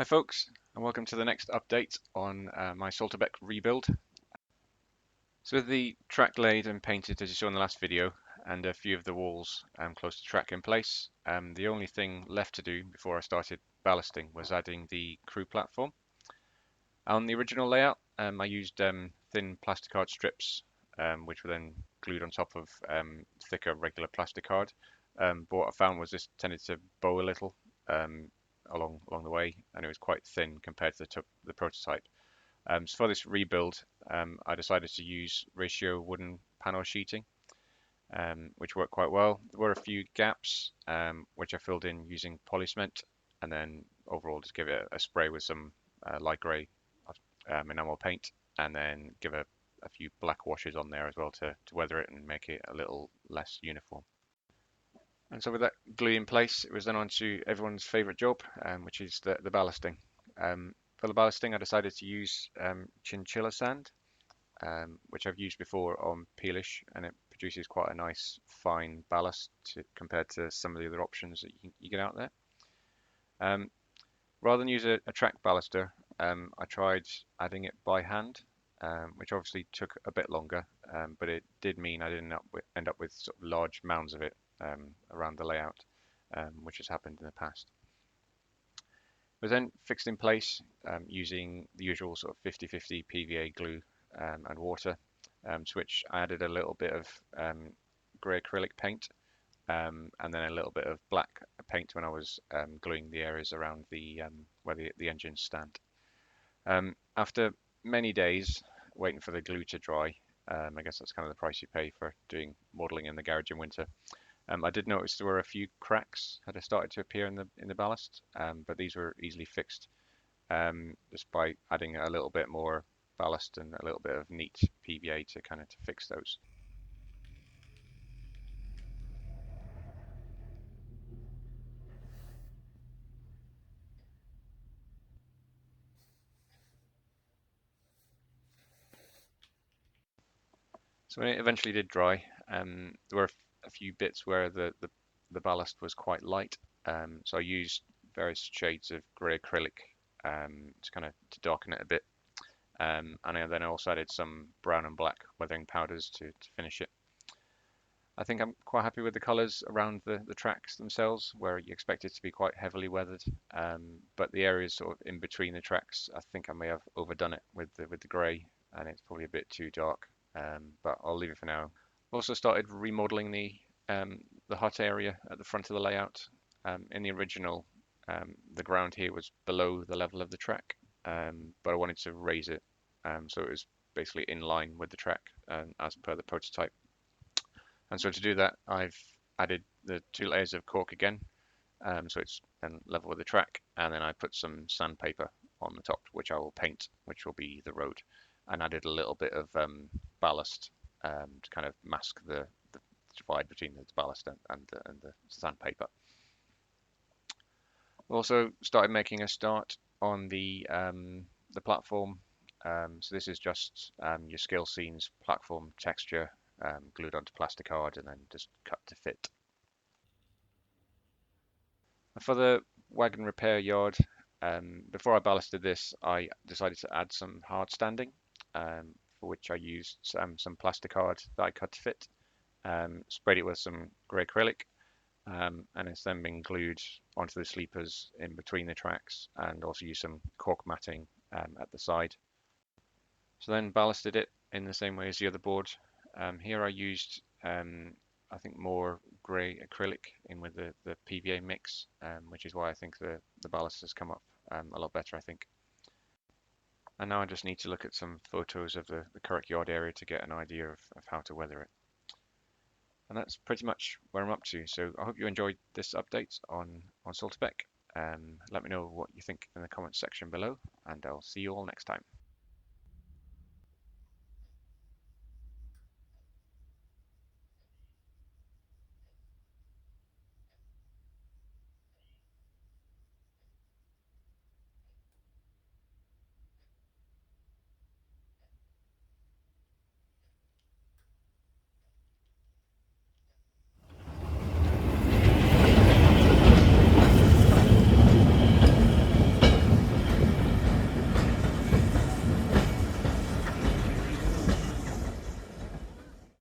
folks, and welcome to the next update on my Salterbeck rebuild. So with the track laid and painted as you saw in the last video, and a few of the walls close to track in place, the only thing left to do before I started ballasting was adding the crew platform. On the original layout, I used thin plasticard strips, which were then glued on top of thicker regular plasticard. But what I found was this tended to bow a little along the way, and it was quite thin compared to the prototype. So for this rebuild, I decided to use ratio wooden panel sheeting, which worked quite well. There were a few gaps, which I filled in using polycement, and then overall just give it a spray with some light grey enamel paint, and then give a few black washes on there as well to weather it and make it a little less uniform. And so with that glue in place, it was then on to everyone's favourite job, which is the ballasting. For the ballasting, I decided to use chinchilla sand, which I've used before on peelish, and it produces quite a nice fine ballast compared to some of the other options that you get out there. Rather than use a track ballaster, I tried adding it by hand, which obviously took a bit longer, but it did mean I didn't end up with sort of large mounds of it around the layout, which has happened in the past. It was then fixed in place using the usual sort of 50-50 PVA glue and water, to which I added a little bit of grey acrylic paint, and then a little bit of black paint when I was gluing the areas around where the engines stand. After many days waiting for the glue to dry, I guess that's kind of the price you pay for doing modelling in the garage in winter. I did notice there were a few cracks that had started to appear in the ballast, but these were easily fixed just by adding a little bit more ballast and a little bit of neat PVA to fix those. So when it eventually did dry, there were a few bits where the ballast was quite light, so I used various shades of grey acrylic to darken it a bit, and then I also added some brown and black weathering powders to finish it. I think I'm quite happy with the colours around the tracks themselves, where you expect it to be quite heavily weathered, but the areas sort of in between the tracks, I think I may have overdone it with the grey, and it's probably a bit too dark. But I'll leave it for now. Also started remodeling the hut area at the front of the layout. In the original, the ground here was below the level of the track, but I wanted to raise it, so it was basically in line with the track as per the prototype. And so to do that, I've added the 2 layers of cork again, so it's then level with the track, and then I put some sandpaper on the top, which I will paint, which will be the road, and added a little bit of ballast to kind of mask the divide between the ballast and the sandpaper. We also started making a start on the platform. So this is just your scale scenes platform texture glued onto plasticard and then just cut to fit. For the wagon repair yard, before I ballasted this, I decided to add some hard standing, for which I used some plasticard that I cut to fit, sprayed it with some grey acrylic, and it's then been glued onto the sleepers in between the tracks, and also used some cork matting at the side. So then ballasted it in the same way as the other board. Here I used I think more grey acrylic in with the PVA mix, which is why I think the ballast has come up a lot better, I think. And now I just need to look at some photos of the correct yard area to get an idea of how to weather it. And that's pretty much where I'm up to. So I hope you enjoyed this update on Salterbeck. Let me know what you think in the comments section below, and I'll see you all next time.